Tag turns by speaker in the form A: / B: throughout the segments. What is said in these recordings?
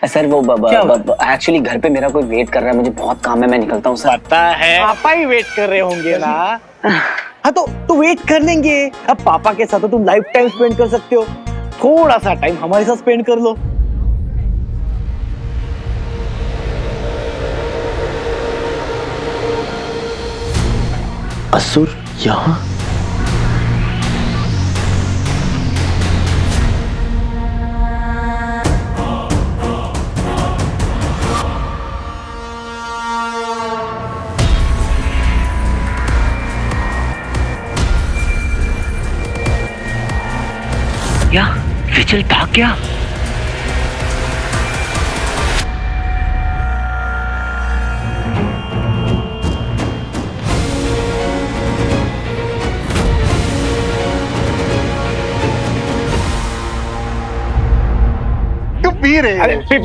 A: Sir वो actually घर पे मेरा कोई वेट कर रहा है, मुझे बहुत काम है, मैं निकलता हूँ सर।
B: पता है पापा ही वेट कर रहे होंगे ना। हाँ तो वेट कर लेंगे। अब पापा के साथ तो तुम लाइफ टाइम स्पेंड कर सकते हो, थोड़ा सा टाइम हमारे साथ स्पेंड कर लो।
C: असुर यहाँ?
A: क्या विचल भाग गया?
D: तू पी रहे?
B: अरे पी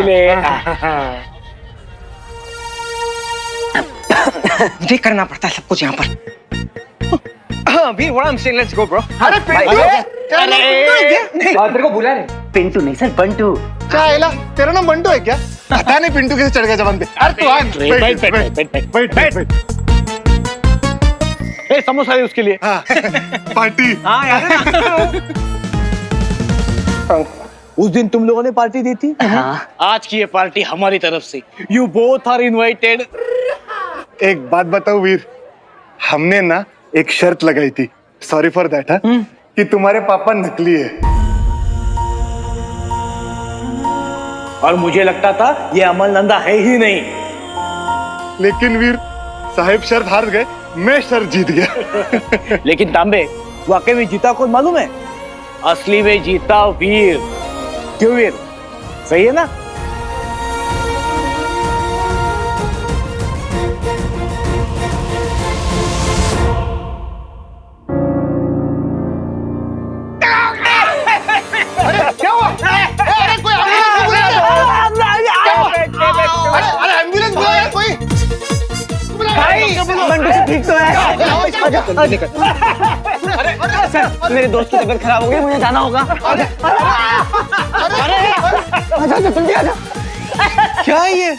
B: ले।
E: मुझे करना पड़ता है सब कुछ यहाँ पर। वीर, what I'm saying, let's go, bro.
D: अरे पिंटू,
E: तेरे को बुला रहे।
A: पिंटू नहीं सर, बंटू।
D: क्या आइला? तेरा नाम बंटू है क्या? पता नहीं पिंटू कैसे चढ़ गया जबान पे। अरे तू आ, बैठ।
B: ए, समोसा है उसके लिए।
D: हाँ, पार्टी।
B: हाँ यार। उस दिन तुम लोगों ने पार्टी दी थी।
A: हाँ।
B: आज की ये पार्टी हमारी तरफ से। You both are invited.
D: एक बात बताओ वीर, हमने ना एक शर्त लगाई थी, सॉरी फॉर दैट, कि तुम्हारे पापा नकली है।
B: और मुझे लगता था ये अमल नंदा है ही नहीं।
D: लेकिन वीर साहिब शर्त हार गए, मैं शर्त जीत गया।
B: लेकिन तांबे, वाकई में जीता कौन मालूम है? असली में जीता वीर। क्यों वीर, सही है ना?
D: क्या हुआ? अरे कोई एम्बुलेंस बुलाओ यार कोई।
A: बंटू से ठीक तो है? सर मेरे दोस्त की तबीयत खराब हो गई, मुझे जाना होगा। आजा जल्दी आजा।
E: क्या है ये?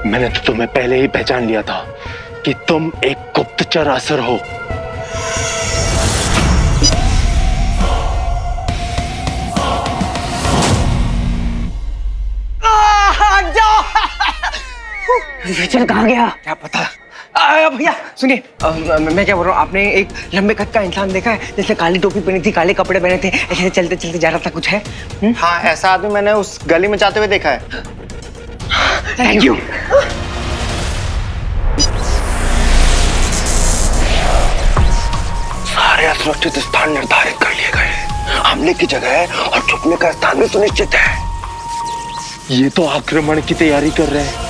C: मैंने तो तुम्हें पहले ही पहचान लिया था कि तुम एक गुप्तचर असुर हो।
A: विचल कहाँ गया?
E: क्या पता। भैया सुनिए, मैं क्या बोल रहा हूँ, आपने एक लंबे कद का इंसान देखा है, जैसे काली टोपी पहनी थी, काले कपड़े पहने थे, ऐसे चलते चलते जा रहा था, कुछ है?
F: हाँ, ऐसा आदमी मैंने उस गली में जाते हुए देखा है।
E: Thank you.
C: सारे असुरक्षित स्थान निर्धारित कर लिए गए हैं। हमले की जगह है और छुपने का स्थान भी सुनिश्चित है। ये तो आक्रमण की तैयारी कर रहे हैं।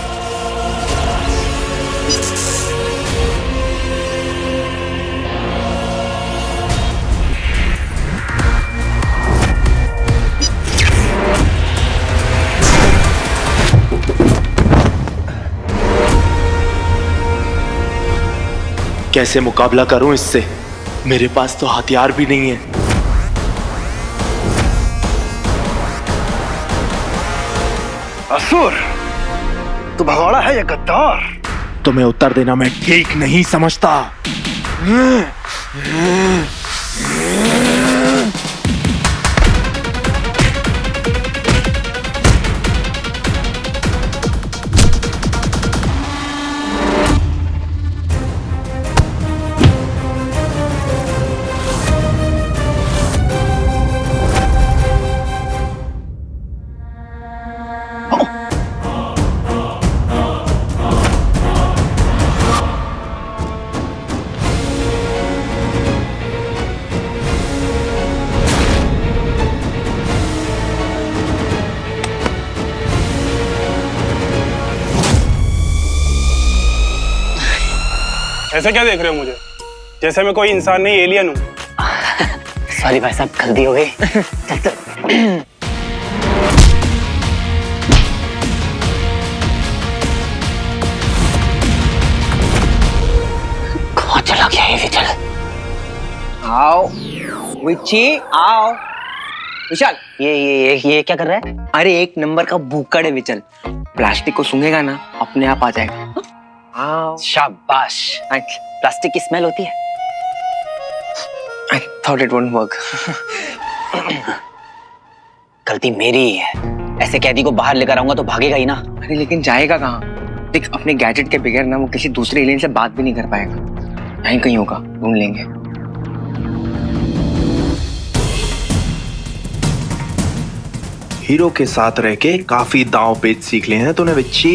C: कैसे मुकाबला करूं इससे? मेरे पास तो हथियार भी नहीं है।
D: असुर, तू भगोड़ा है या गद्दार?
C: तुम्हें उत्तर देना मैं ठीक नहीं समझता।
G: ऐसे क्या देख रहे हो मुझे? जैसे मैं कोई इंसान नहीं, एलियन हूँ।
A: सॉरी भाई साहब, गलती हो गई। चल चल। कहाँ चला गया ये विचल?
E: आओ विची, आओ। विशाल,
A: ये क्या कर रहा है?
E: अरे एक नंबर का भूखड़ है विचल। प्लास्टिक को सूंघेगा ना, अपने आप आ जाएगा। आओ।
A: शाबाश। प्लास्टिक की स्मेल होती है।
E: I thought it won't work.
A: गलती मेरी ही है। ऐसे कैदी को बाहर लेकर आऊंगा तो भागेगा ही ना।
E: अरे लेकिन जाएगा कहाँ? देख, अपने गैजेट के बगैर ना वो किसी दूसरे एलियन से बात भी नहीं कर पाएगा। यहीं कहीं होगा, ढूंढ लेंगे।
C: हीरो के साथ रह के काफी दांव पेच सीख लिए हैं तूने बच्ची।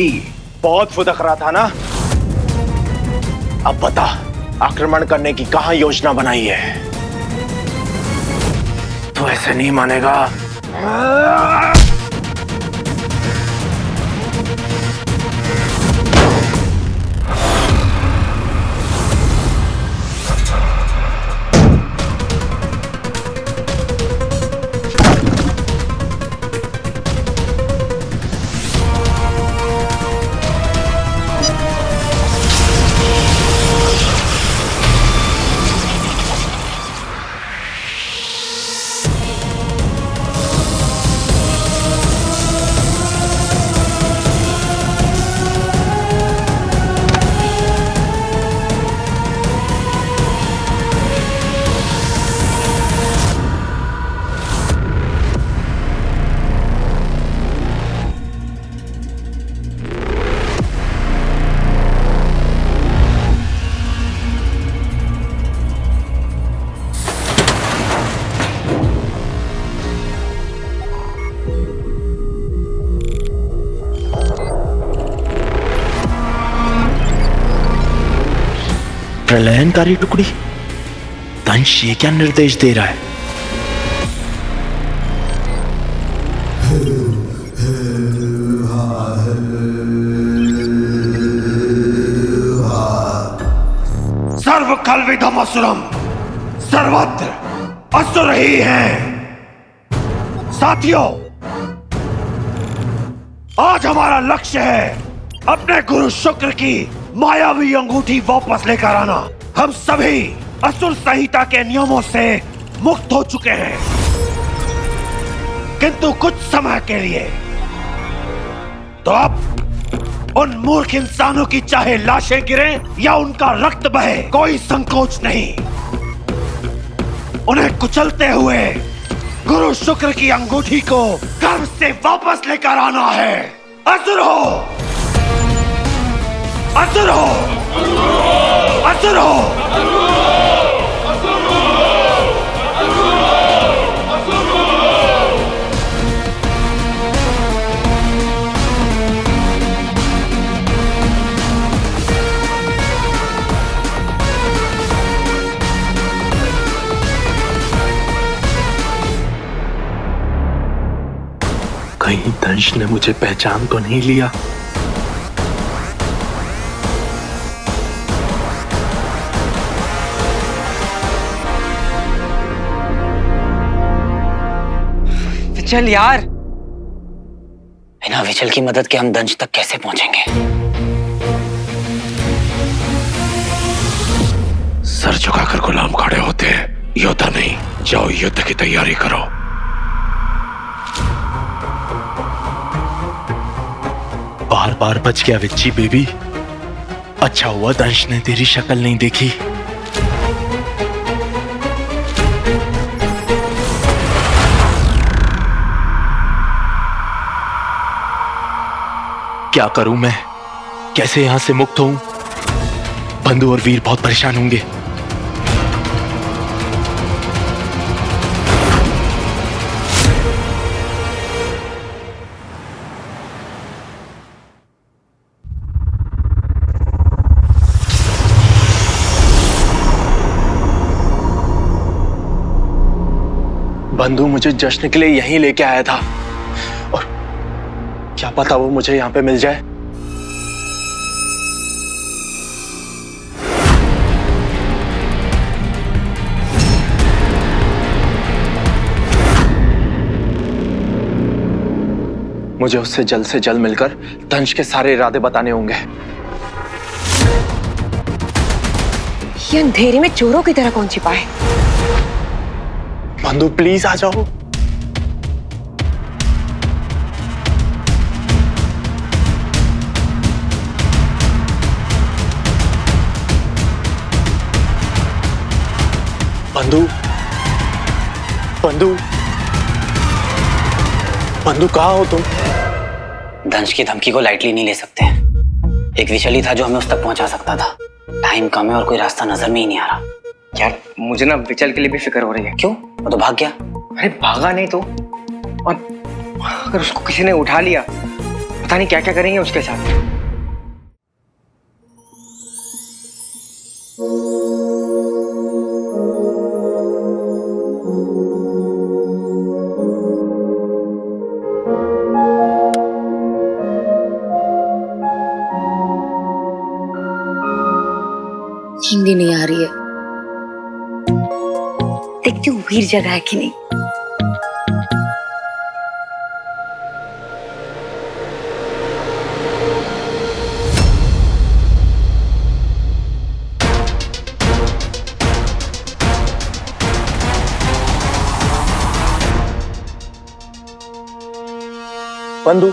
C: बहुत फुदक रहा था ना। अब बता, आक्रमण करने की कहां योजना बनाई है? तू ऐसे नहीं मानेगा। प्रलयनकारी टुकड़ी, दंश ये क्या निर्देश दे रहा है?
H: सर्व कल्विदम असुरम, सर्वत्र असुर ही हैं। साथियों, आज हमारा लक्ष्य है अपने गुरु शुक्र की मायावी अंगूठी वापस लेकर आना। हम सभी असुर संहिता के नियमों से मुक्त हो चुके हैं, किंतु कुछ समय के लिए। तो अब उन मूर्ख इंसानों की चाहे लाशें गिरें या उनका रक्त बहे, कोई संकोच नहीं। उन्हें कुचलते हुए गुरु शुक्र की अंगूठी को गर्व से वापस लेकर आना है। असुर हो, असुर हो, असुर हो।
C: कहीं दंश ने मुझे पहचान तो नहीं लिया?
E: चल यार।
A: बिना विचल की मदद के हम दंश तक कैसे पहुंचेंगे?
H: सर झुकाकर गुलाम खड़े होते हैं, योद्धा नहीं। जाओ युद्ध की तैयारी करो।
C: बार बार बच गया विच्ची बेबी। अच्छा हुआ दंश ने तेरी शक्ल नहीं देखी। क्या करूं मैं? कैसे यहां से मुक्त हूं? बंधु और वीर बहुत परेशान होंगे। बंधु मुझे जश्न के लिए यहीं लेके आया था, और क्या पता वो मुझे यहां पे मिल जाए। मुझे उससे जल्द मिलकर दंश के सारे इरादे बताने होंगे।
I: ये अंधेरे में चोरों की तरह कौन छिपा है?
C: बंधु प्लीज आ जाओ। बंधु बंधु बंधु कहाँ हो तुम?
A: दंश की धमकी को लाइटली नहीं ले सकते। एक विचल ही था जो हमें उस तक पहुंचा सकता था। टाइम कम है और कोई रास्ता नजर में ही नहीं आ रहा।
E: यार मुझे ना विचल के लिए भी फिक्र हो रही है।
A: क्यों? वो तो भाग गया।
E: अरे भागा नहीं तो, और अगर उसको किसी ने उठा लिया पता नहीं क्या क्या करेंगे उसके साथ।
I: नींद ही नहीं आ रही है। देखती हूँ वीर जगह है कि नहीं।
C: बंधु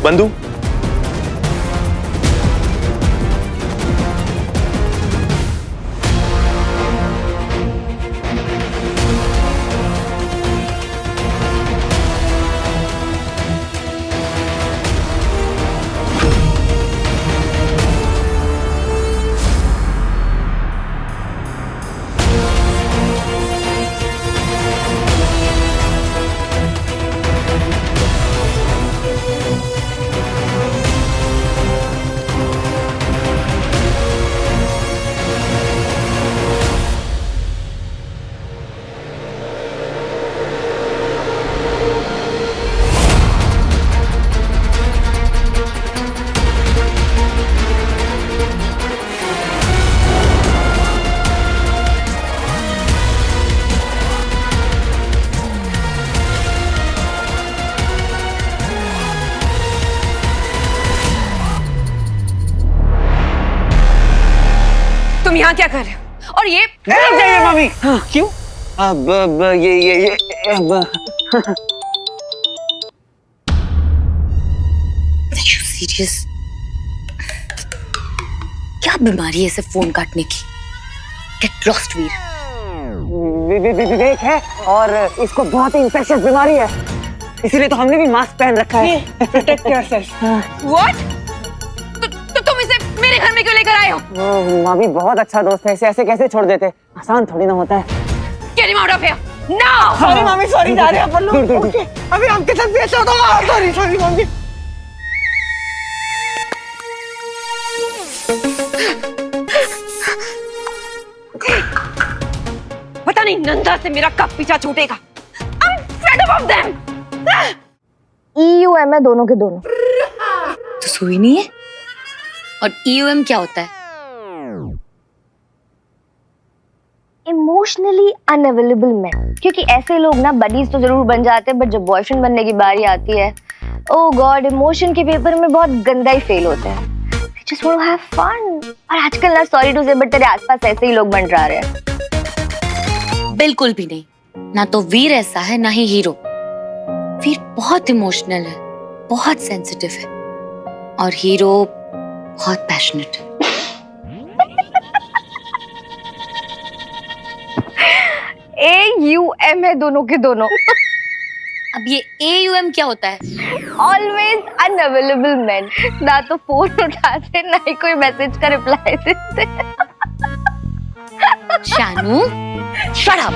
C: बंधु
I: तुम यहाँ क्या कर रहे हो? और ये
B: जाइए मम्मी।
A: क्यों? अब ये अब
I: सीरियस? क्या बीमारी है इसे फोन काटने की? गेट लॉस्ट वीर।
A: विवेक है और इसको बहुत ही इंफेक्शियस बीमारी है, इसीलिए तो हमने भी मास्क पहन रखा है।
B: Protect yourself.
I: व्हाट? तो तुम इसे मेरे घर में क्यों लेकर आए हो?
A: मामी बहुत अच्छा दोस्त है, इसे ऐसे कैसे छोड़ देते? आसान थोड़ी ना होता है।
I: Get him out of here now!
B: Sorry मामी, सॉरी, जा रहे हैं अपन लोग। ओके, अभी आपके साथ भी ऐसा होता। Sorry sorry mummy.
I: पता नहीं नंदा से मेरा कब पीछा छूटेगा। I'm fed up of them!
J: EUM है दोनों के दोनों।
I: तो सुई नहीं है? और EUM क्या होता है?
J: Emotionally unavailable man. क्योंकि ऐसे लोग ना बडीज तो जरूर बन जाते हैं, बट जब बॉयफ्रेंड बनने की बारी आती है, ओह गॉड, इमोशन के पेपर में बहुत गंदा ही फेल होते हैं। They just want to have fun। और आजकल ना सॉरी टू से बट तेरे आसपास ऐसे ही लोग बन रहे हैं।
I: बिल्कुल भी नहीं। ना तो वीर ऐसा है ना ही हीरो। वीर बहुत इमोशनल है, बहुत सेंसिटिव है, और हीरो बहुत पैशनेट है।
J: AUM है दोनों के दोनों।
I: अब ये AUM क्या होता है?
J: Always unavailable man. ना तो फोन उठाते ना ही कोई मैसेज का रिप्लाई देते।
I: Shanu, shut up.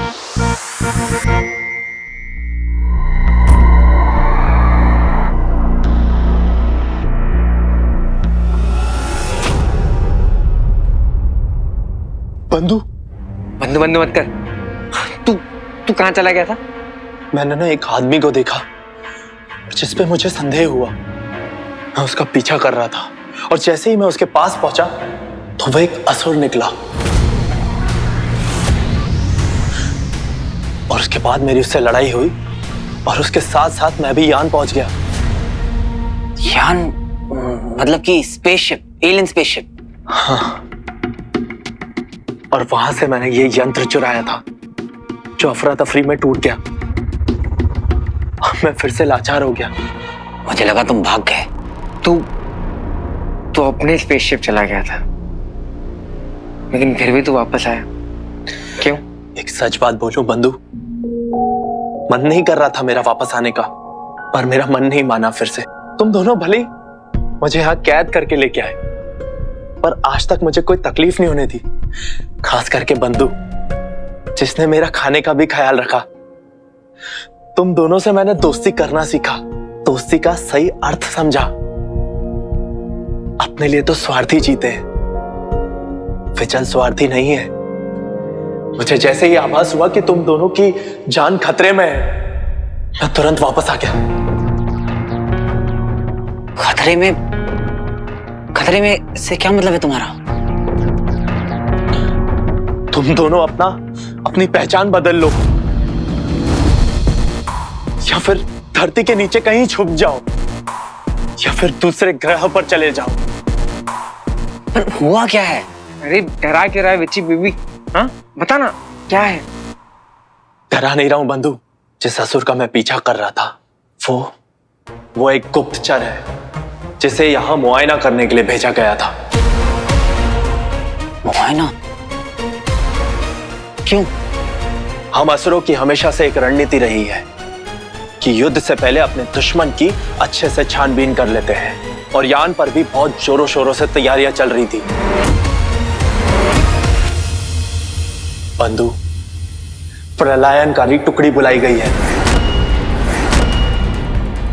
C: बंधु
E: बंद बंद मत कर। तू कहाँ चला गया था?
C: मैंने ना एक आदमी को देखा जिस पे मुझे संदेह हुआ। मैं उसका पीछा कर रहा था। और जैसे ही मैं उसके पास पहुंचा तो वह एक असुर निकला और उसके बाद मेरी उससे लड़ाई हुई और उसके साथ साथ मैं भी यान पहुंच गया।
A: यान मतलब कि स्पेसशिप, एलियन स्पेसशिप।
C: हाँ, और वहां से मैंने ये यंत्र चुराया था जो अफरा तफरी में टूट गया। मैं फिर से लाचार हो गया।
A: मुझे लगा तुम भाग गए।
E: तू अपने स्पेसशिप चला गया था, लेकिन फिर भी तू वापस आया क्यों?
C: एक सच बात बोलूं बंधु, मन नहीं कर रहा था मेरा वापस आने का, पर मेरा मन नहीं माना फिर से। तुम दोनों भले ही मुझे यहाँ कैद करके लेके आए, पर आज तक मुझे कोई तकलीफ नहीं होने दी। खास करके बंधु, जिसने मेरा खाने का भी ख्याल रखा। तुम दोनों से मैंने दोस्ती करना सीखा, दोस्ती का सही अर्थ समझा। अपने लिए तो स्वार्थी जीते हैं, विचल स्वार्थी नहीं है। मुझे जैसे ही आभास हुआ कि तुम दोनों की जान खतरे में है, मैं तुरंत वापस आ गया।
A: खतरे में से क्या मतलब है तुम्हारा?
C: तुम दोनों अपनी पहचान बदल लो, या फिर धरती के नीचे कहीं छुप जाओ, या फिर दूसरे ग्रह पर चले जाओ।
A: पर हुआ क्या है?
E: अरे डरा क्यों रहा है बच्ची बीबी? हाँ बता ना क्या है?
C: डरा नहीं रहा हूं बंधु। जिस असुर का मैं पीछा कर रहा था वो एक गुप्तचर है जिसे यहां मुआयना करने के लिए भेजा गया था।
A: मुआयना? क्यों?
C: हम असुरों की हमेशा से एक रणनीति रही है कि युद्ध से पहले अपने दुश्मन की अच्छे से छानबीन कर लेते हैं, और यान पर भी बहुत जोरों शोरों से तैयारियां चल रही थी। बंधु, प्रलयनकारी टुकड़ी बुलाई गई है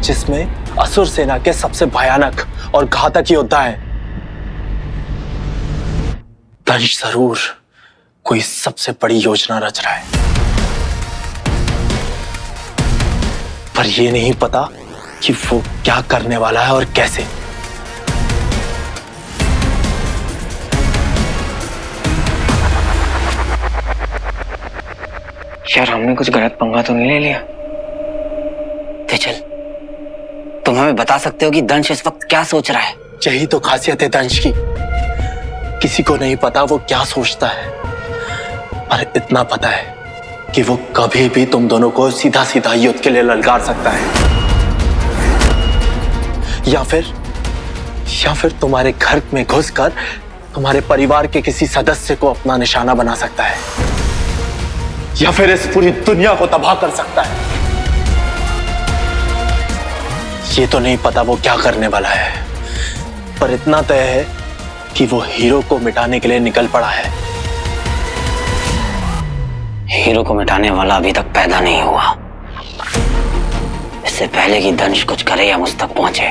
C: जिसमें असुर सेना के सबसे भयानक और घातक योद्धा हैं। दंश जरूर कोई सबसे बड़ी योजना रच रहा है, पर यह नहीं पता कि वो क्या करने वाला है और कैसे।
E: यार हमने कुछ गलत पंगा तो नहीं ले लिया?
A: विचल, तुम हमें बता सकते हो कि दंश इस वक्त क्या सोच रहा है?
C: यही तो खासियत है दंश की, किसी को नहीं पता वो क्या सोचता है, पर इतना पता है कि वो कभी भी तुम दोनों को सीधा सीधा युद्ध के लिए ललकार सकता है, या फिर तुम्हारे घर में घुसकर तुम्हारे परिवार के किसी सदस्य को अपना निशाना बना सकता है, या फिर इस पूरी दुनिया को तबाह कर सकता है। ये तो नहीं पता वो क्या करने वाला है, पर इतना तय है कि वो हीरो को मिटाने के लिए निकल पड़ा है।
A: हीरो को मिटाने वाला अभी तक पैदा नहीं हुआ। इससे पहले कि दंश कुछ करे या मुझ तक पहुंचे,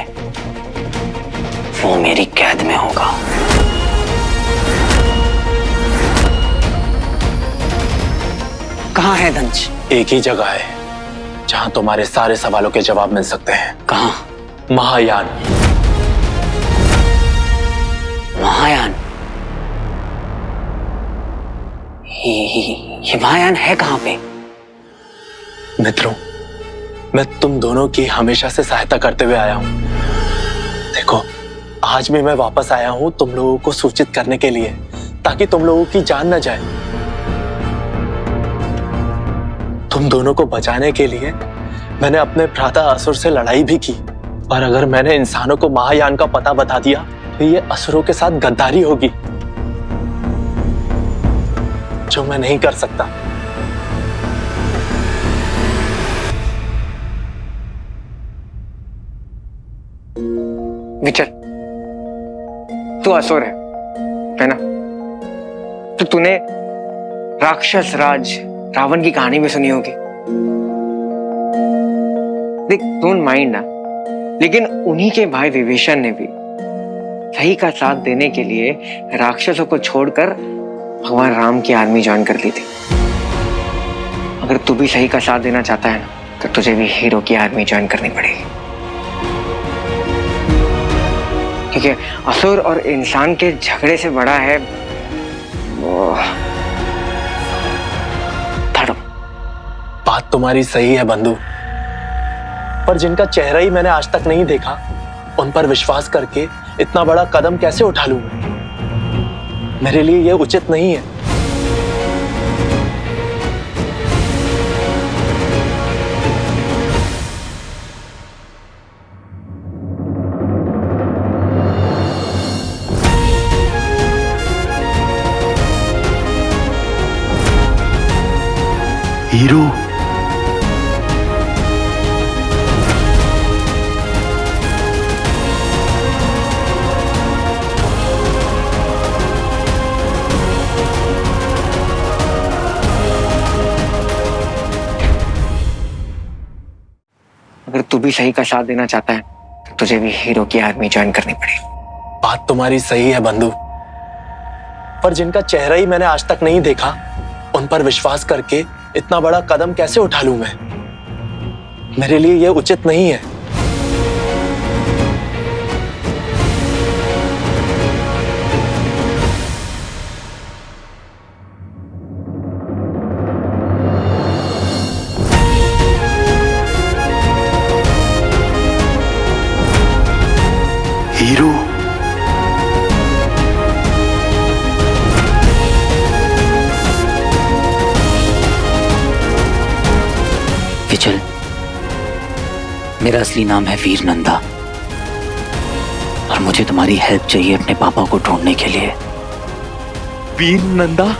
A: वो मेरी कैद में होगा। कहाँ है दंश?
C: एक ही जगह है जहां तुम्हारे सारे सवालों के जवाब मिल सकते हैं।
A: कहाँ?
C: महायान।
A: महायान? ये महायान है कहाँ पे?
C: मित्रों, मैं तुम दोनों की हमेशा से सहायता करते हुए आया हूं। देखो, आज भी मैं वापस आया हूं तुम लोगों को सूचित करने के लिए, ताकि तुम लोगों की जान न जाए। तुम दोनों को बचाने के लिए मैंने अपने भ्राता असुर से लड़ाई भी की, पर अगर मैंने इंसानों को महायान का पता बता दिया तो ये असुरों के साथ गद्दारी होगी, जो मैं नहीं कर सकता।
E: विचल, तू असुर है ना? तो तूने राक्षस राज रावण की कहानी भी सुनी होगी। देख, डोंट माइंड ना, लेकिन उन्हीं के भाई विभीषण ने भी सही का साथ देने के लिए राक्षसों को छोड़कर भगवान राम की आर्मी ज्वाइन कर ली थी। अगर तू भी सही का साथ देना चाहता है ना, तो तुझे भी हीरो की आर्मी ज्वाइन करनी पड़ेगी, देखिए, असुर और इंसान के झगड़े से बड़ा है वो धर्म।
C: बात तुम्हारी सही है बंधु, पर जिनका चेहरा ही मैंने आज तक नहीं देखा, उन पर विश्वास करके इतना बड़ा कदम कैसे उठा लूं? मेरे लिए यह उचित नहीं है।
D: हीरो,
E: अगर तू भी सही का साथ देना चाहता है तो तुझे भी हीरो की आर्मी ज्वाइन करनी पड़ेगी।
C: बात तुम्हारी सही है बंधु, पर जिनका चेहरा ही मैंने आज तक नहीं देखा, उन पर विश्वास करके इतना बड़ा कदम कैसे उठा लूं मैं? मेरे लिए यह उचित नहीं है।
D: हीरो,
A: विचल, मेरा असली नाम है वीर नंदा और मुझे तुम्हारी हेल्प चाहिए अपने पापा को ढूंढने के लिए।
C: वीर नंदा?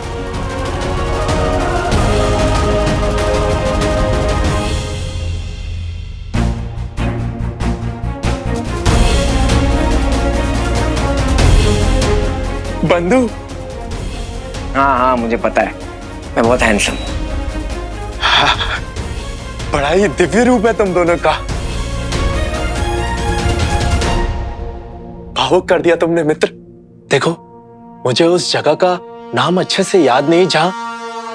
C: बंधु?
E: हाँ हाँ, मुझे पता है, मैं बहुत हैंडसम हूँ।
C: बड़ा ही दिव्य रूप है तुम दोनों का। भावुक कर दिया तुमने मित्र। देखो, मुझे उस जगह का नाम अच्छे से याद नहीं जहां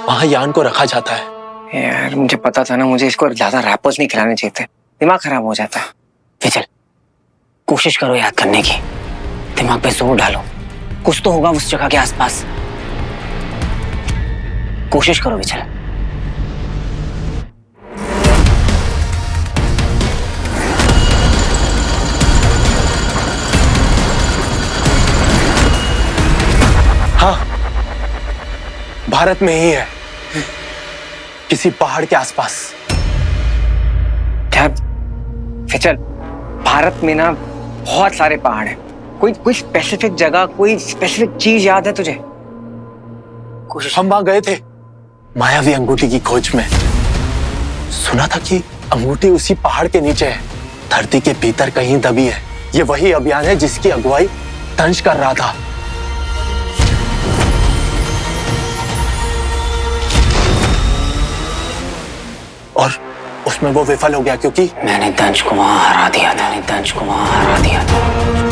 C: वहां यान को रखा जाता है।
E: यार मुझे पता था ना, मुझे इसको ज्यादा रैपर्स नहीं खिलाने चाहिए थे, दिमाग खराब हो जाता है।
A: विचल, कोशिश करो याद करने की, दिमाग पे जोर डालो, कुछ तो होगा उस जगह के आसपास। कोशिश करो विचल।
C: हाँ, भारत में ही है, किसी पहाड़ के आसपास।
E: क्या विचल, भारत में ना बहुत सारे पहाड़ हैं। कोई स्पेसिफिक जगह, कोई स्पेसिफिक चीज याद है तुझे?
C: हम वहां गए थे मायावी अंगूठी की खोज में। सुना था कि अंगूठी उसी पहाड़ के नीचे है, धरती के भीतर कहीं दबी है। ये वही अभियान है जिसकी अगुवाई दंश कर रहा था। और उसमें वो विफल हो गया क्योंकि
A: मैंने दंश को वहां हरा दिया था। दंश को वहां हरा दिया था।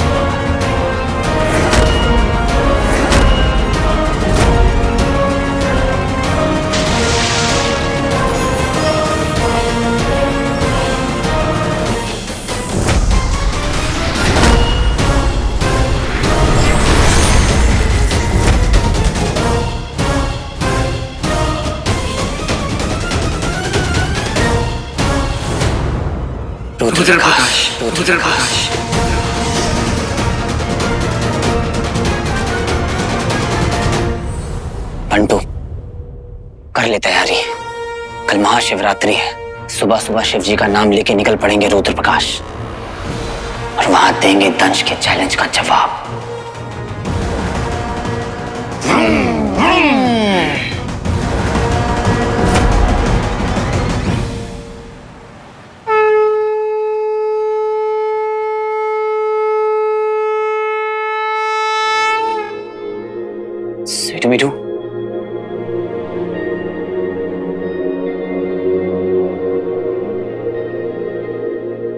A: रुद्र प्रकाश। पंटू, कर ले तैयारी, कल महाशिवरात्रि है। सुबह सुबह शिव जी का नाम लेके निकल पड़ेंगे रुद्र प्रकाश और वहां देंगे दंश के चैलेंज का जवाब। स्वीट मीठू,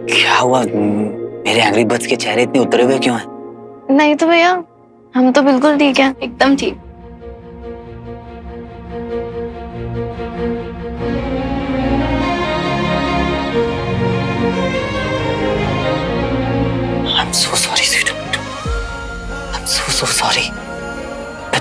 A: क्या हुआ? मेरे एंग्री बर्ड्स के चेहरे इतने उतरे हुए क्यों हैं?
J: नहीं तो भैया, हम तो बिल्कुल ठीक है, एकदम ठीक।
A: I'm so sorry, sweet.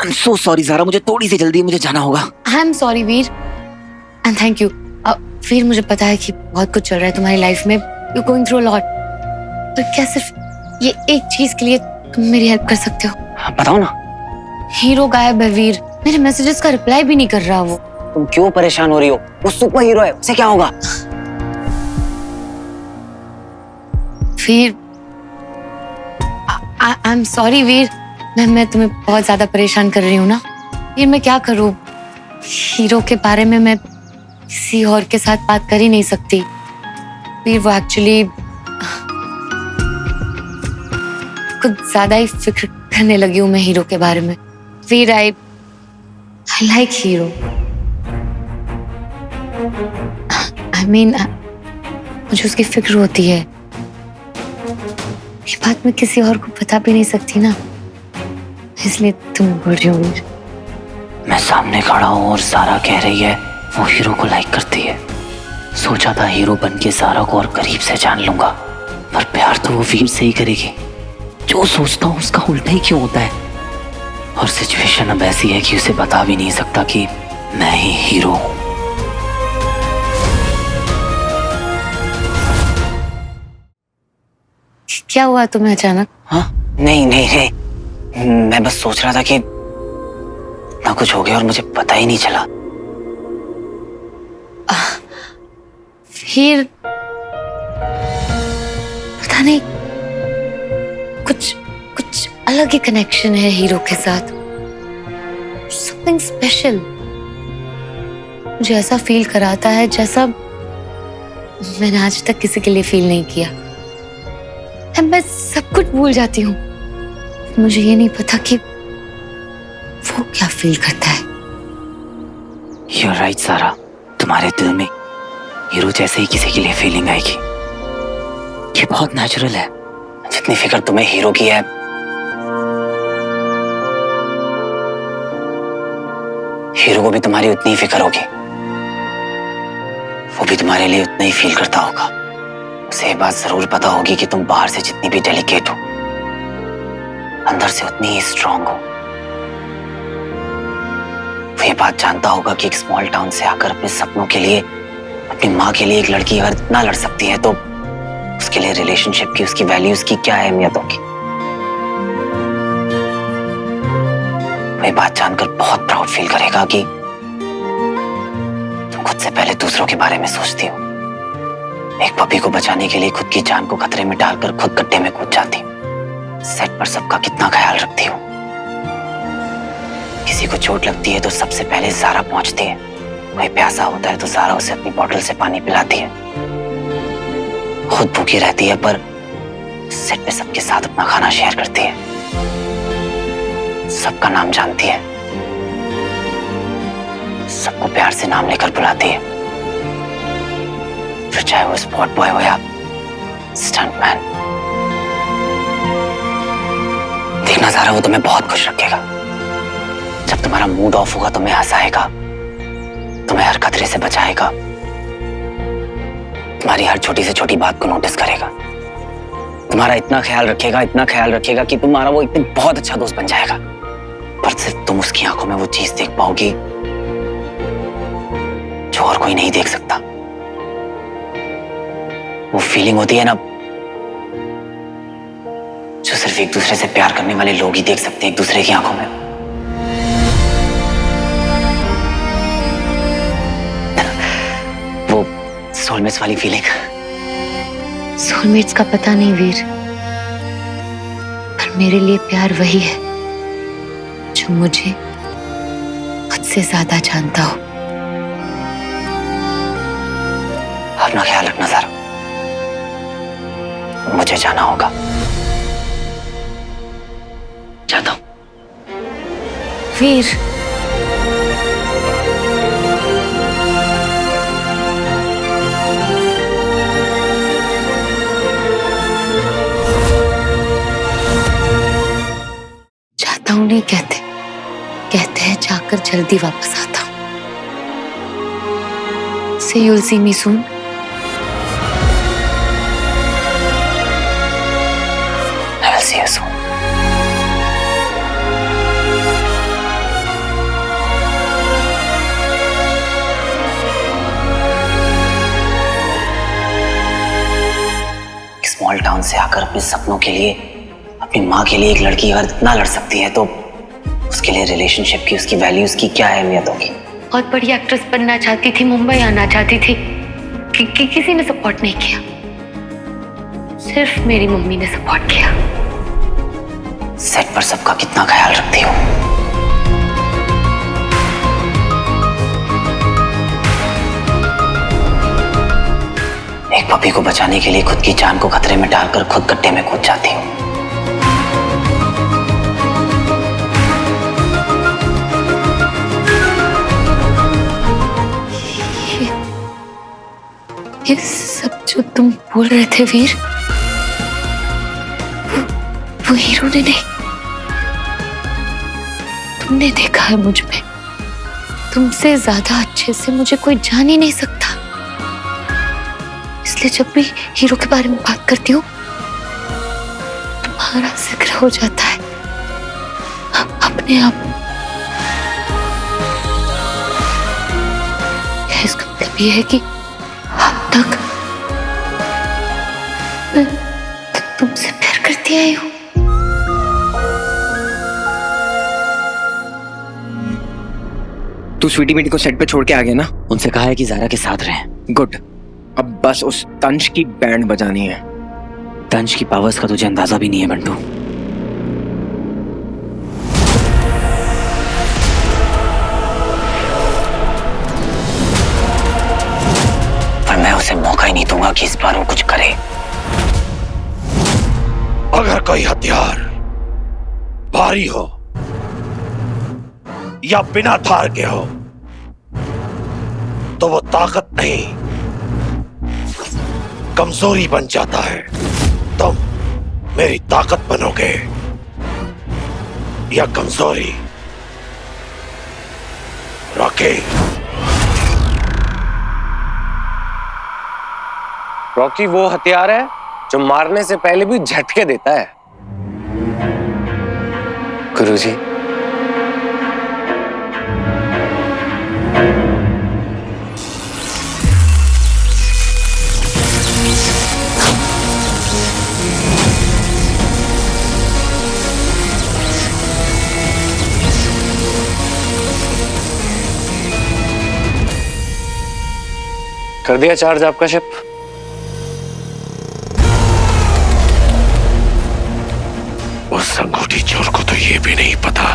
A: I'm so sorry Zaara, मुझे थोड़ी सी जल्दी है, मुझे जाना होगा।
I: I am sorry Veer and thank you. Veer मुझे पता है कि बहुत कुछ चल रहा है तुम्हारी लाइफ में, you going through a lot, तो क्या सिर्फ ये एक चीज के लिए तुम मेरी हेल्प कर सकते हो?
A: बताओ ना।
I: हीरो गायब है वीर, मेरे मैसेजेस का रिप्लाई भी नहीं कर रहा वो।
A: तुम क्यों परेशान हो रही हो? वो सुपर हीरो है, उसे क्या होगा?
I: वीर आई एम सॉरी वीर, मैं तुम्हें बहुत ज्यादा परेशान कर रही हूँ ना। वीर मैं क्या करूँ, हीरो के बारे में मैं किसी और के साथ बात कर ही नहीं सकती। वीर वो एक्चुअली कुछ ज्यादा ही फिक्र करने लगी हूँ मैं हीरो के बारे में। Veer I like hero, I mean मुझे उसकी फिक्र होती है। ये बात मैं किसी और को बता भी नहीं सकती ना, इसलिए तुम बोल रही हो।
A: मैं सामने खड़ा हूँ और सारा कह रही है वो हीरो को लाइक करती है। सोचा था हीरो बन के सारा को और करीब से जान लूंगा, पर प्यार तो वो वीर से ही करेगी। जो सोचता हूँ उसका उल्टा ही क्यों होता है? और सिचुएशन अब ऐसी है कि उसे बता भी नहीं सकता कि मैं ही हीरो हूँ।
I: क्या हुआ तुम्हें अचानक?
A: हाँ नहीं नहीं नहीं, मैं बस सोच रहा था कि ना कुछ हो गया और मुझे पता ही नहीं चला।
I: फिर पता नहीं कुछ कुछ अलग ही कनेक्शन है हीरो के साथ, समथिंग स्पेशल। मुझे ऐसा फील कराता है जैसा मैंने आज तक किसी के लिए फील नहीं किया। मैं सब कुछ भूल जाती हूँ, मुझे ये नहीं पता कि वो क्या फील करता है।
A: You're right सारा, तुम्हारे दिल में हीरो जैसे ही किसी के लिए फीलिंग आएगी। ये बहुत नेचुरल है। जितनी फिक्र तुम्हें हीरो की है, हीरो को भी तुम्हारी उतनी ही फिक्र होगी। वो भी तुम्हारे लिए उतना ही फील करता होगा। उसे ये बात जरूर पता होगी कि तुम बाहर से जितनी भी डेलिकेट हो, अंदर से उतनी ही स्ट्रांग हो। वो ये बात जानता होगा कि एक स्मॉल टाउन से आकर अपने सपनों के लिए, अपनी माँ के लिए एक लड़की अगर इतना लड़ सकती है तो उसके लिए रिलेशनशिप की, उसकी वैल्यूज की क्या अहमियत होगी। वो ये बात जानकर बहुत प्राउड फील करेगा कि तुम खुद से पहले दूसरों के बारे में सोचती हो। एक पपी को बचाने के लिए खुद की जान को खतरे में डालकर खुद गड्ढे में कूद जाती हो। सेट पर सबका कितना ख्याल रखती हो। किसी को चोट लगती है तो सबसे पहले ज़ारा पहुंचती है। कोई प्यासा होता है तो ज़ारा उसे अपनी बोतल से पानी पिलाती है। खुद भूखी रहती है पर सेट पे सबके साथ अपना खाना शेयर करती है। सबका नाम जानती है, सबको प्यार से नाम लेकर बुलाती है, फिर चाहे वो स्पॉट बॉय हो या स्टंटमैन। देखना ज़ारा, वो तुम्हें बहुत खुश रखेगा। जब तुम्हारा मूड ऑफ होगा तुम्हें हंसाएगा, तुम्हें हर खतरे से बचाएगा, तुम्हारी हर छोटी से छोटी बात को नोटिस करेगा, तुम्हारा इतना ख्याल रखेगा कि तुम्हारा वो एक बहुत अच्छा दोस्त बन जाएगा। पर सिर्फ तुम उसकी आंखों में वो चीज देख पाओगी जो और कोई नहीं देख सकता। वो फीलिंग होती है ना जो सिर्फ एक दूसरे से प्यार करने वाले लोग ही देख सकते हैं एक दूसरे की आंखों में। वो सोलमेट्स वाली फीलिंग।
I: सोलमेट्स का पता नहीं वीर, पर मेरे लिए प्यार वही है जो मुझे खुद से ज्यादा जानता हो।
A: अपना ख्याल रखना ज़ारा, मुझे जाना होगा। जाता हूं।
I: वीर जाता हूं नहीं कहते, कहते हैं जाकर जल्दी वापस आता हूं। See you'll see me soon.
A: I will see you soon. Small town से आकर अपने सपनों के लिए, अपनी माँ के लिए एक लड़की अगर इतना लड़ सकती है तो उसके लिए रिलेशनशिप की, उसकी वैल्यूज की क्या अहमियत होगी।
I: बहुत बड़ी एक्ट्रेस बनना चाहती थी, मुंबई आना चाहती थी, किसी ने सपोर्ट नहीं किया, सिर्फ मेरी मम्मी ने सपोर्ट किया।
A: सेट पर सबका कितना ख्याल रखती हो। एक पपी को बचाने के लिए खुद की जान को खतरे में डालकर खुद गड्ढे में कूद जाती हो।
I: ये सब जो तुम बोल रहे थे वीर, वो हीरो ने नहीं, तुमने देखा है मुझ में। तुमसे ज्यादा अच्छे से मुझे कोई जान ही नहीं सकता, इसलिए जब भी हीरो के बारे में बात करती हूँ तुम्हारा जिक्र हो जाता है अपने आप। इसका मतलब ये है कि अब तक मैं तुमसे प्यार करती आई हूँ।
E: तू स्वीटी मिटी को सेट पे छोड़ के आ गया ना?
A: उनसे कहा है कि ज़ारा के साथ रहें।
E: गुड। अब बस उस तंश की बैंड बजानी है।
A: तंश की पावर्स का तुझे अंदाजा भी नहीं है बंटू। पर मैं उसे मौका ही नहीं दूंगा कि इस बार वो कुछ करे।
H: अगर कोई हथियार भारी हो या बिना धार के हो तो वो ताकत नहीं, कमजोरी बन जाता है। तुम मेरी ताकत बनोगे या कमजोरी? रॉकी।
E: रॉकी वो हथियार है जो मारने से पहले भी झटके देता है। गुरुजी, कर दिया चार्ज आपका शिप?
H: उस अंगूठी चोर को तो ये भी नहीं पता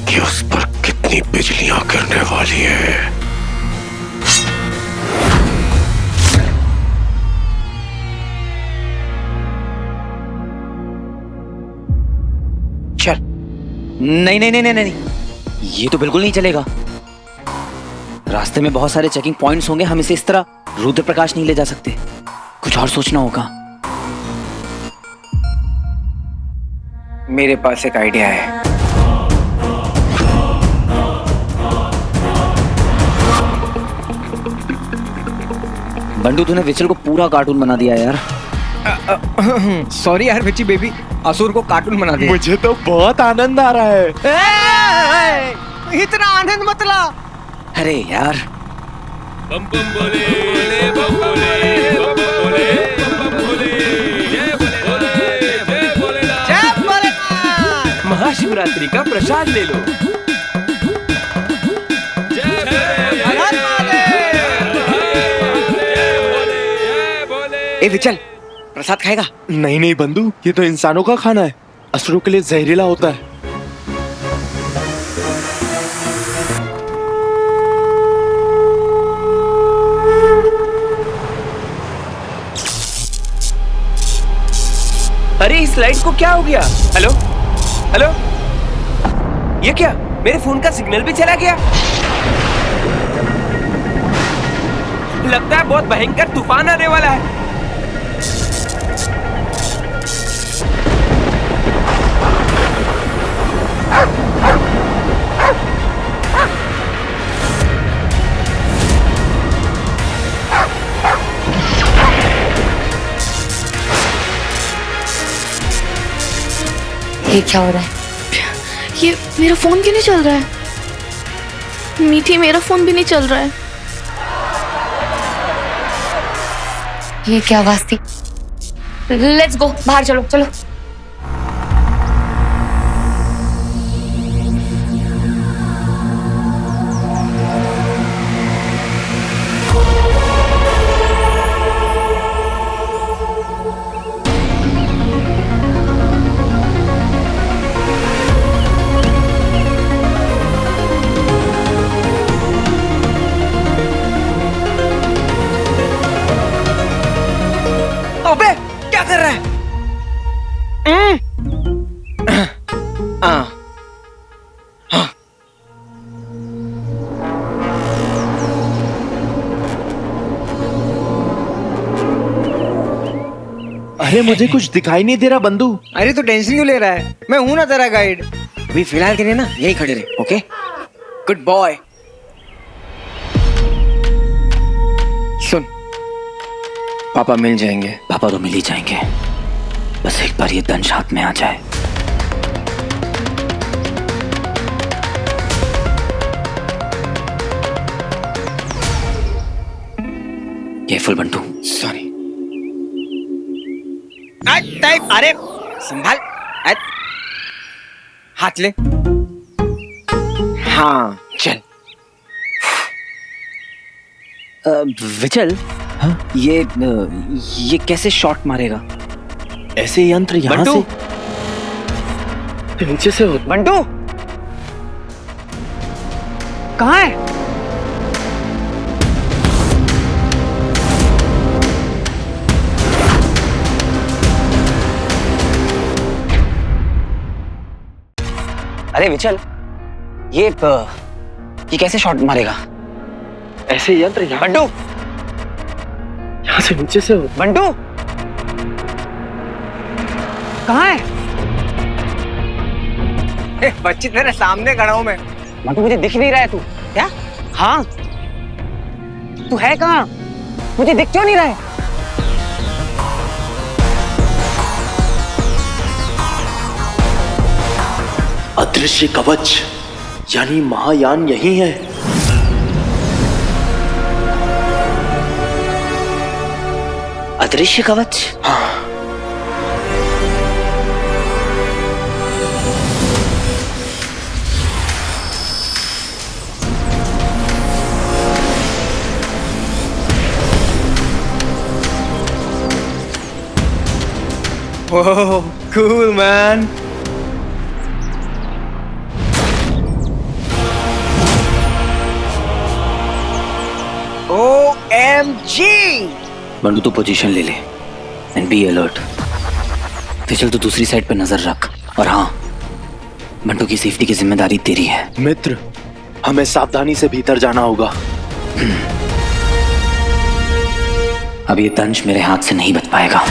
H: कि उस पर कितनी बिजलियां गिरने वाली है।
A: चल। नहीं नहीं नहीं नहीं नहीं, ये तो बिल्कुल नहीं चलेगा। रास्ते में बहुत सारे चेकिंग पॉइंट्स होंगे, हम इसे इस तरह रुद्र प्रकाश नहीं ले जा सकते। कुछ और सोचना होगा।
E: मेरे पास एक आइडिया है।
A: बंडू, तूने विचल को पूरा कार्टून बना दिया यार।
E: सॉरी यार विची बेबी, असुर को कार्टून बना दिया।
C: मुझे तो बहुत आनंद आ रहा है।
E: इतना आनंद मत ला।
A: अरे यार,
K: बम बम बोले बम बोले बम बोले बम बोले जय भोलेनाथ जय भोलेनाथ। महाशिवरात्रि का प्रसाद ले लो।
E: ए विचल, प्रसाद खाएगा?
C: नहीं नहीं बंधु, ये तो इंसानों का खाना है, असुरों के लिए जहरीला होता है।
E: अरे इस लाइट को क्या हो गया? हेलो हेलो, ये क्या? मेरे फोन का सिग्नल भी चला गया। लगता है बहुत भयंकर तूफान आने वाला है।
I: ये क्या हो रहा है?
L: ये मेरा फोन क्यों नहीं चल रहा है? मीठी, मेरा फोन भी नहीं चल रहा है।
I: ये क्या आवाज थी? लेट्स गो, बाहर चलो चलो।
E: अबे क्या कर रहा है?
B: अरे मुझे कुछ दिखाई नहीं दे रहा बंधु।
E: अरे तो टेंशन क्यों ले रहा है? मैं हूं ना तेरा गाइड। अभी फिलहाल के लिए ना यही खड़े रहे, ओके? Good boy. सुन, पापा मिल जाएंगे।
A: पापा तो मिल ही जाएंगे, बस एक बार ये दंश हाथ में आ जाए। केयरफुल बंटू।
E: सॉरी। अरे संभाल। हाथ ले। हाँ चल।
A: विचल, ये कैसे शॉट मारेगा?
B: ऐसे यंत्र यहाँ
E: बंटू
B: से नीचे से होता।
E: बंटू कहाँ है?
A: अरे विचल, ये कैसे शॉट मारेगा?
B: ऐसे यंत्र यहाँ
E: बंटू
B: यहाँ से नीचे से होता।
E: बंटू कहाँ है? बच्ची तेरे सामने खड़ा हूं मैं।
A: बंटू मुझे दिख नहीं रहा है। तू क्या? हाँ, तू है कहाँ? मुझे दिख क्यों नहीं रहा है?
C: अदृश्य कवच यानी महायान यही है।
A: अदृश्य कवच?
C: हाँ।
E: ओह कूल मैन। OMG!
A: बंटू तो पोजीशन ले ले एंड बी अलर्ट। फिर तो दूसरी साइड पे नजर रख। और हाँ, बंटू की सेफ्टी की जिम्मेदारी तेरी है।
C: मित्र, हमें सावधानी से भीतर जाना होगा।
A: अब ये दंश मेरे हाथ से नहीं बच पाएगा।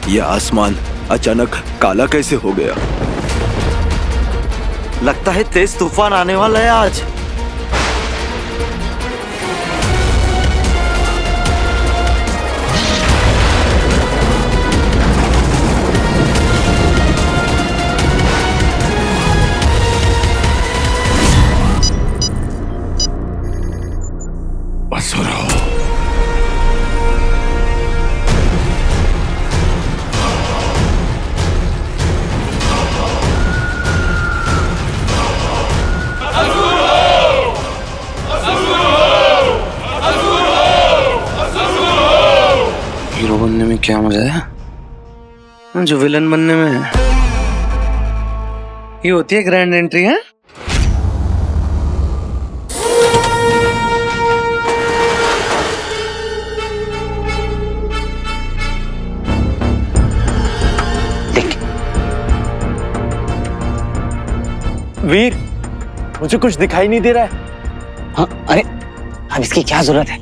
H: यह आसमान अचानक काला कैसे हो गया?
B: लगता है तेज तूफान आने वाला है आज।
A: हीरो बनने में क्या मजा है जो विलन बनने में है।
B: ये होती है ग्रैंड एंट्री है।
C: वीर, मुझे कुछ दिखाई नहीं दे रहा है।
A: हाँ, अरे अब इसकी क्या जरूरत है?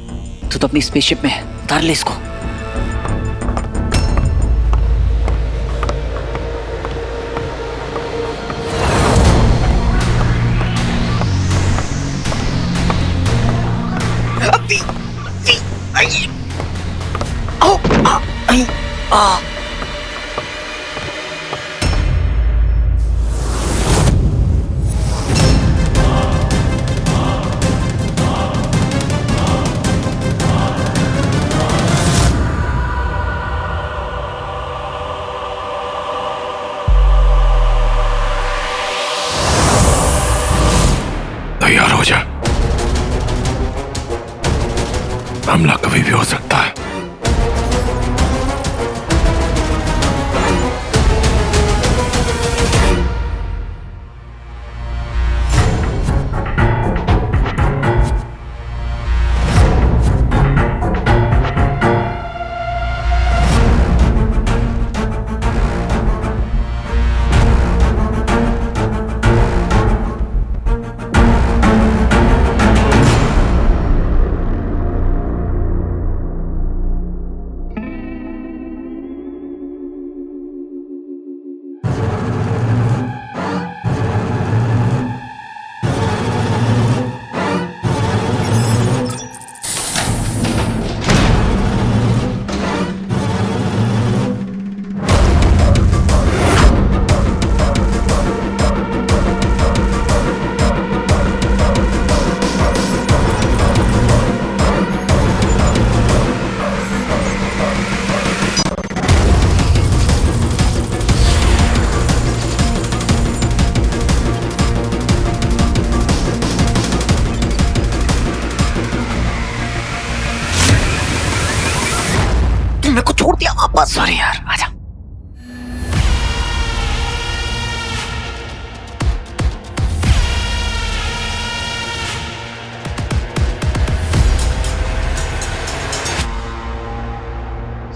A: तू तो अपनी स्पेसशिप में है, उतार ले इसको।
H: तैयार हो जा, हमला कभी भी हो सकता है।
A: मेरे को छोड़ दिया वापस। सॉरी यार, आजा।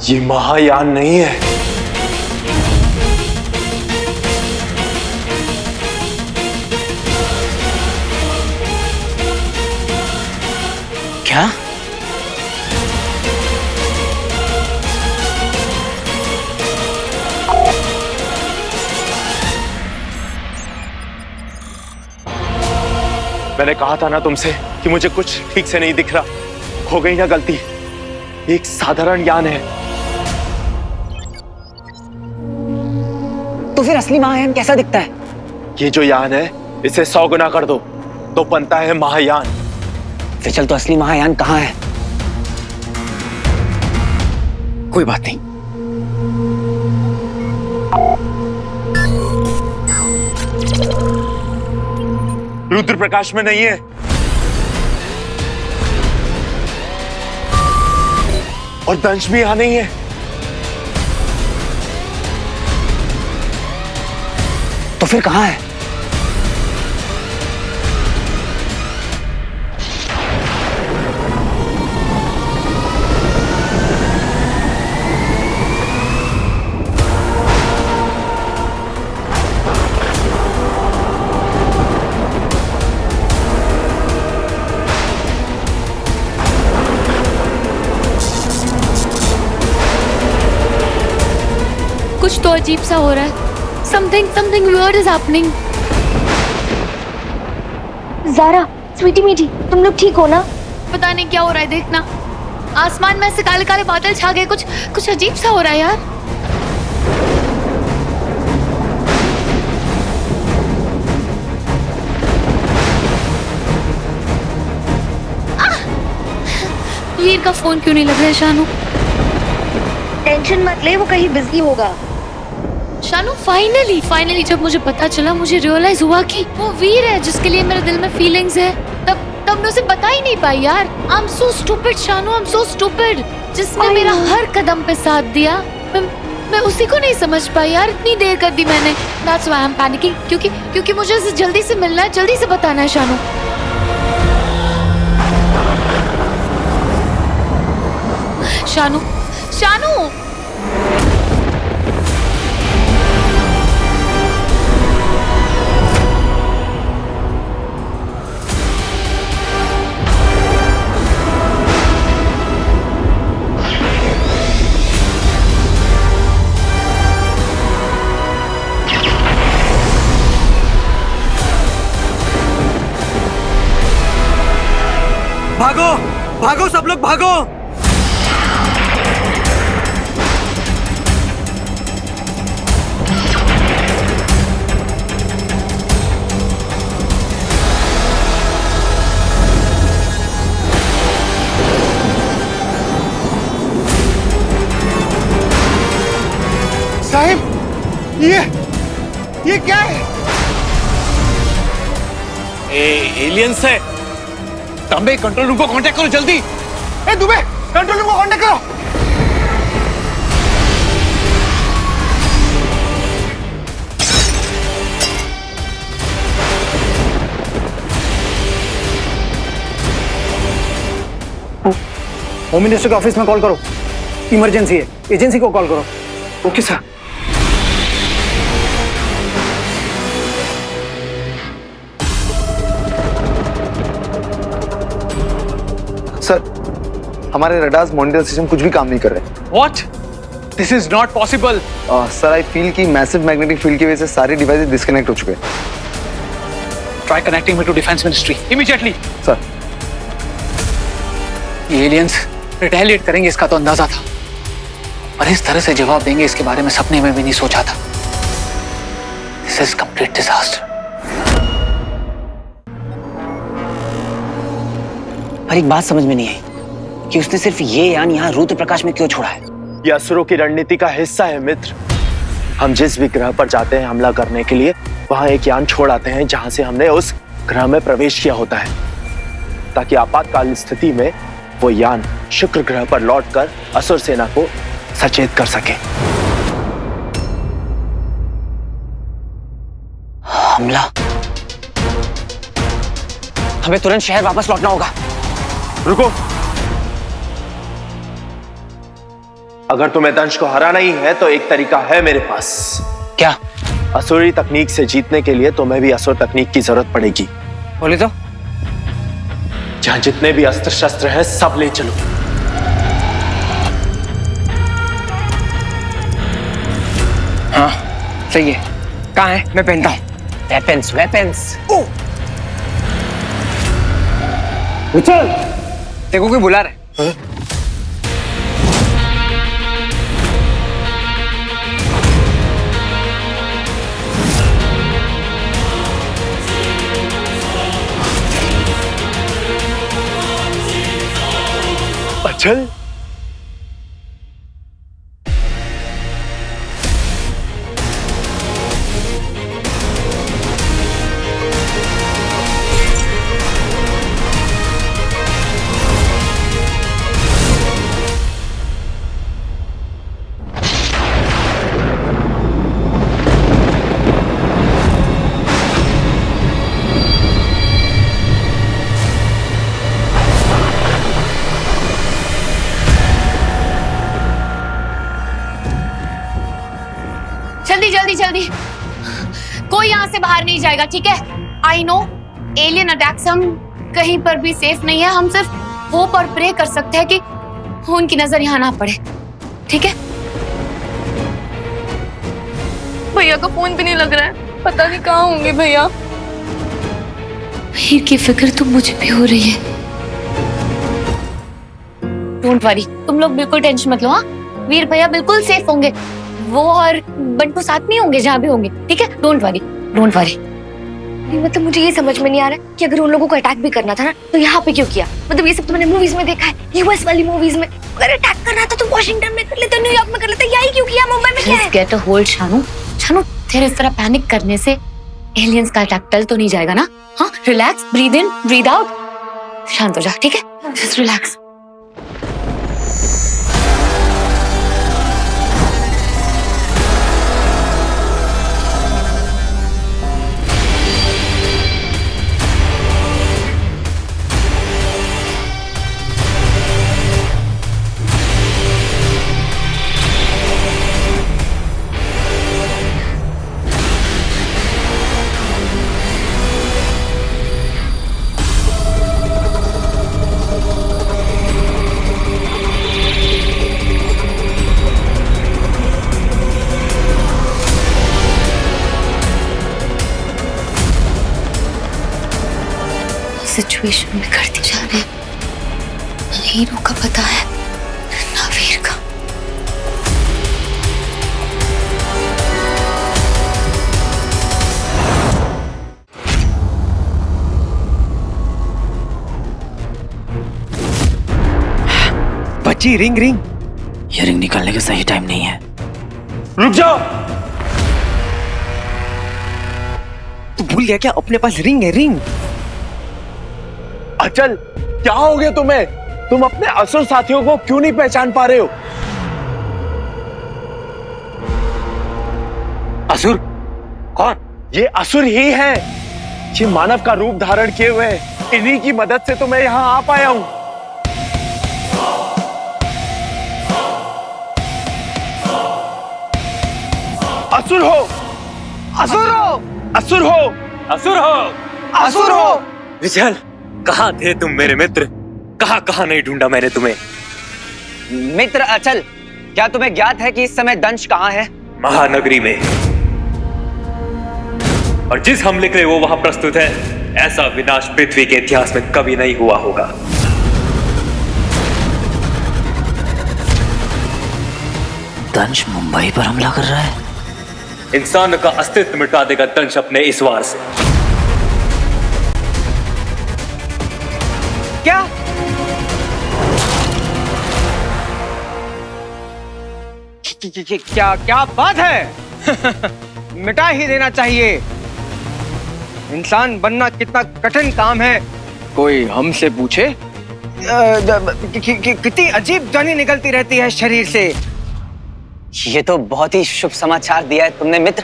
C: ये महायान नहीं है।
A: क्या?
C: मैंने कहा था ना तुमसे कि मुझे कुछ ठीक से नहीं दिख रहा। हो गई ना गलती। एक साधारण यान है।
A: तो फिर असली महायान कैसा दिखता है?
C: ये जो यान है इसे 100 गुना कर दो तो बनता है महायान।
A: फिर चल, तो असली महायान कहाँ है? कोई बात नहीं।
C: रुद्र प्रकाश में नहीं है। और दंश भी यहां नहीं है।
A: तो फिर कहाँ है?
I: कुछ तो अजीब सा हो रहा है। Something weird is happening.
J: Zaara, Sweety मीठी, तुम लोग ठीक हो ना?
I: पता नहीं क्या हो रहा है, देखना। आसमान में ऐसे काले काले बादल छा गए, कुछ अजीब सा हो रहा है यार। वीर का फोन क्यों नहीं लग रहा है शानू?
J: टेंशन मत ले, वो कहीं बिजी होगा।
I: शानू, फाइनली जब मुझे पता चला, मुझे रियलाइज हुआ कि वो वीर है जिसके लिए मेरे दिल में फीलिंग्स है। तब मैं उसे बता ही नहीं पाई यार। I am so stupid Shanu, I am so stupid. जिसने मेरा हर कदम पे साथ दिया, मैं उसी को नहीं समझ पाई यार। इतनी देर कर दी मैंने। That's why I'm panicking, क्योंकि मुझे उसे जल्दी से मिलना है, जल्दी से बताना है शानू। शानू
B: भागो भागो सब लोग भागो।
D: साहिब ये क्या है?
B: एलियंस है। तांबे कंट्रोल रूम को कांटेक्ट करो जल्दी।
D: ए दुबे कंट्रोल रूम को कांटेक्ट करो।
B: होम मिनिस्टर के ऑफिस में कॉल करो, इमरजेंसी है, एजेंसी को कॉल करो।
C: Okay sir.
F: सर हमारे रडार्स मॉनिटर सिस्टम कुछ भी काम नहीं कर रहे।
B: What? This is not possible.
F: Sir I feel कि मैसिव मैग्नेटिक फील्ड की वजह से सारे डिवाइसेस डिस्कनेक्ट हो चुके हैं।
B: Try connecting me to Defense Ministry immediately.
F: Sir
A: ये एलियंस रिटेलिएट करेंगे इसका तो अंदाजा था, और इस तरह से जवाब देंगे इसके बारे में सपने में भी नहीं सोचा था। This is complete disaster. पर एक बात समझ में नहीं आई कि उसने सिर्फ ये यान यहाँ रुद्र प्रकाश में क्यों छोड़ा है।
C: ये असुरों की रणनीति का हिस्सा है मित्र। हम जिस भी ग्रह पर जाते हैं हमला करने के लिए, वहां एक यान छोड़ आते हैं जहां से हमने उस ग्रह में प्रवेश किया होता है, ताकि आपातकाल स्थिति में वो यान शुक्र ग्रह पर लौटकर असुर सेना को सचेत कर सके।
A: हमला। हमें तुरंत शहर वापस लौटना होगा।
C: रुको, अगर तुम्हें दंश को हराना ही है तो एक तरीका है मेरे पास।
A: क्या?
C: असुरी तकनीक से जीतने के लिए तुम्हें भी असुर तकनीक की जरूरत पड़ेगी।
A: बोले तो?
C: जहां जितने भी अस्त्र शस्त्र हैं सब ले चलो।
E: हाँ सही है। कहाँ है? मैं पहनता हूँ।
A: Weapons weapons.
E: चल देखो कोई बुला रहे।
C: अचल,
I: जल्दी जल्दी जल्दी, कोई यहाँ से बाहर नहीं जाएगा, ठीक है? आई नो एलियन अटैक्स हम कहीं पर भी सेफ नहीं है। हम सिर्फ होप और प्रे कर सकते हैं कि उनकी नजर यहाँ ना पड़े, ठीक है?
L: भैया का फोन भी नहीं लग रहा है, पता नहीं कहाँ होंगे भैया।
I: वीर की फिक्र तो मुझे भी हो रही है। डोंट वरी, तुम लोग बिल्कुल टेंशन मत लो। हाँ, वीर भैया बिल्कुल सेफ होंगे। वो और बंटू साथ में होंगे जहाँ भी होंगे, ठीक है? Don't worry, don't worry.
J: मतलब मुझे ये समझ में नहीं आ रहा है कि अगर उन लोगों को अटैक भी करना था ना तो यहाँ पे क्यों किया? मतलब ये सब तो मैंने मूवीज में देखा है, यूएस वाली मूवीज में। अगर अटैक करना था तो वॉशिंगटन में कर लेते, न्यूयॉर्क में कर लेते, यही क्यों किया? मुंबई में क्या है?
I: Get a hold Shanu. Shanu, तेरे इस तरह पैनिक करने से एलियंस का अटैक टल तो नहीं जाएगा ना? हाँ, relax, breathe in, breathe out, शांत हो जा, ठीक है? Just relax. सिचुएशन में करती जा रही है। हीरो का पता है ना वीर का।
E: बच्ची रिंग रिंग।
A: ये रिंग निकालने का सही टाइम नहीं है।
E: रुक जाओ। तू भूल गया क्या अपने पास रिंग है? रिंग।
C: अचल, क्या हो गया तुम्हें? तुम अपने असुर साथियों को क्यों नहीं पहचान पा रहे हो?
E: असुर? कौन?
C: ये असुर ही है। ये मानव का रूप धारण किए हुए हैं। इन्हीं की मदद से तो मैं यहां आ पाया हूं। असुर हो, असुर हो, असुर हो,
K: असुर हो,
C: असुर हो।
K: विचल, कहाँ थे तुम मेरे मित्र? कहाँ कहाँ नहीं ढूंढा मैंने तुम्हें।
A: मित्र अचल, क्या तुम्हें ज्ञात है कि इस समय दंश कहाँ है?
K: महानगरी में। और जिस हमले के लिए वो वहां प्रस्तुत है, ऐसा विनाश पृथ्वी के इतिहास में कभी नहीं हुआ होगा।
A: दंश मुंबई पर हमला कर रहा है।
K: इंसान का अस्तित्व मिटा देगा दंश अपने इस वार से।
E: क्या? क्या क्या बात है? मिटा ही देना चाहिए। इंसान बनना कितना कठिन काम है, कोई हमसे पूछे? कितनी अजीब जानी निकलती रहती है शरीर से।
A: ये तो बहुत ही शुभ समाचार दिया है तुमने मित्र।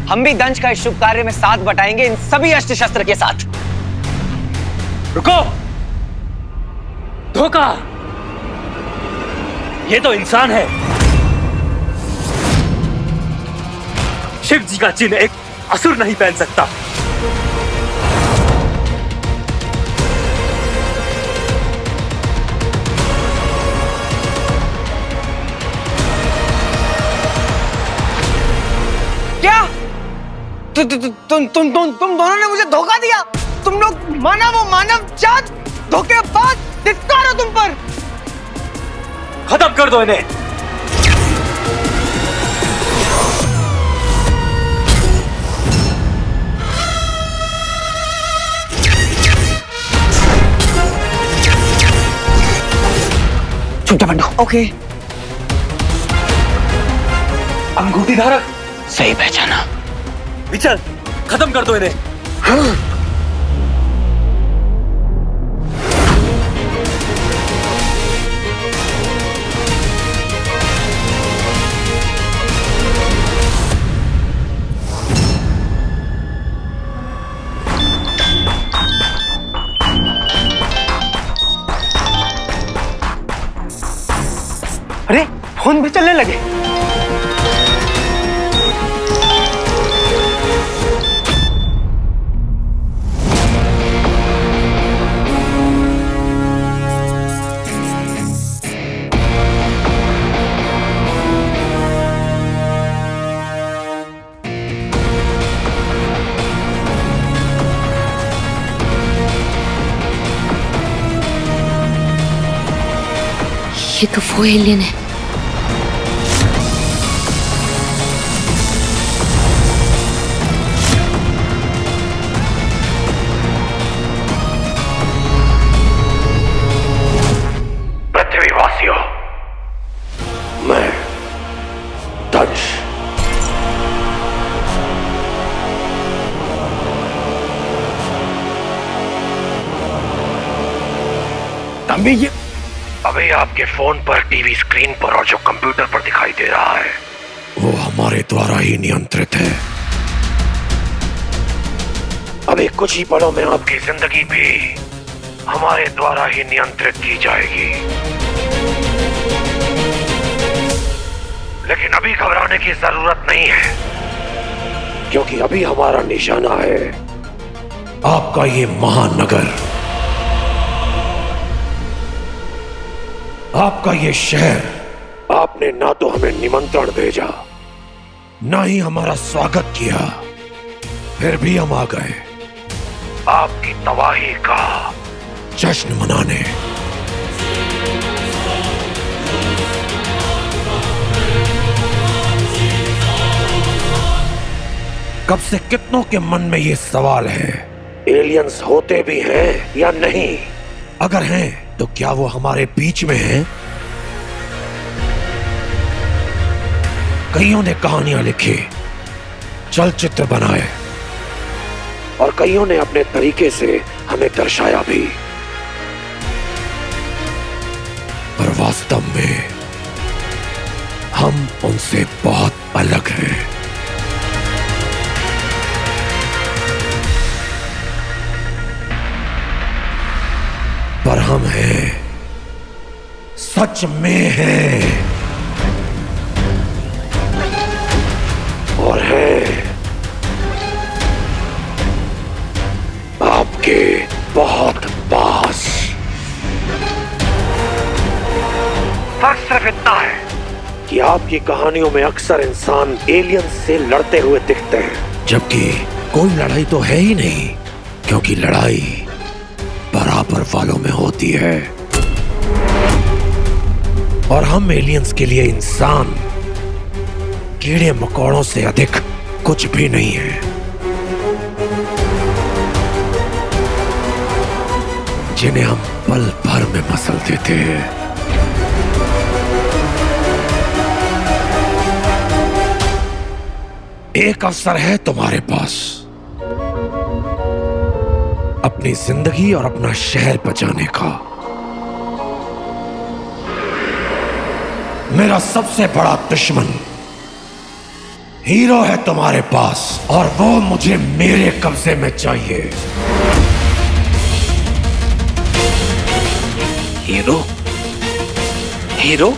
A: हम भी दंश का इस शुभ कार्य में साथ बटाएंगे, इन सभी अस्त्र शस्त्र के साथ।
K: रुको! धोखा! ये तो इंसान है। शिव जी का चिन्ह एक असुर नहीं पहन सकता।
E: क्या? तुम दोनों ने मुझे धोखा दिया। तुम लोग मानव जात धोखेबाज, धिक्कार हो तुम पर।
K: खत्म कर दो इन्हें।
A: छुट्टा बंडू।
E: ओके।
K: अंगूठी धारक।
A: सही पहचाना।
K: विचल, खत्म कर दो इन्हें।
E: अरे फोन भी चलने लगे।
I: ये तो वो एलियन है।
H: पृथ्वीवासियों, मैं दंश
B: तंबी, ये
H: अभी आपके फोन पर, टीवी स्क्रीन पर और जो कंप्यूटर पर दिखाई दे रहा है, वो हमारे द्वारा ही नियंत्रित है। अभी कुछ ही पलों में आपकी जिंदगी भी हमारे द्वारा ही नियंत्रित की जाएगी। लेकिन अभी घबराने की जरूरत नहीं है, क्योंकि अभी हमारा निशाना है आपका ये महानगर, आपका ये शहर। आपने ना तो हमें निमंत्रण भेजा, ना ही हमारा स्वागत किया, फिर भी हम आ गए। आपकी तबाही का जश्न मनाने। कब से कितनों के मन में ये सवाल है, एलियंस होते भी हैं या नहीं? अगर हैं तो क्या वो हमारे बीच में हैं? कईयों ने कहानियां लिखी, चलचित्र बनाए और कईयों ने अपने तरीके से हमें दर्शाया भी, पर वास्तव में हम उनसे बहुत अलग हैं। पर हम हैं, सच में हैं, और हैं आपके बहुत पास। फर्क सिर्फ इतना है कि आपकी कहानियों में अक्सर इंसान एलियन से लड़ते हुए दिखते हैं, जबकि कोई लड़ाई तो है ही नहीं, क्योंकि लड़ाई बराबर वालों में होती है। और हम एलियंस के लिए इंसान कीड़े मकोड़ों से अधिक कुछ भी नहीं है, जिन्हें हम पल भर में मसल देते हैं। एक अवसर है तुम्हारे पास अपनी जिंदगी और अपना शहर बचाने का। मेरा सबसे बड़ा दुश्मन हीरो है तुम्हारे पास, और वो मुझे मेरे कब्जे में चाहिए।
A: हीरो? हीरो?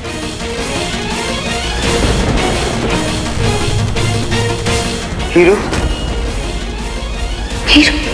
F: हीरो?
I: हीरो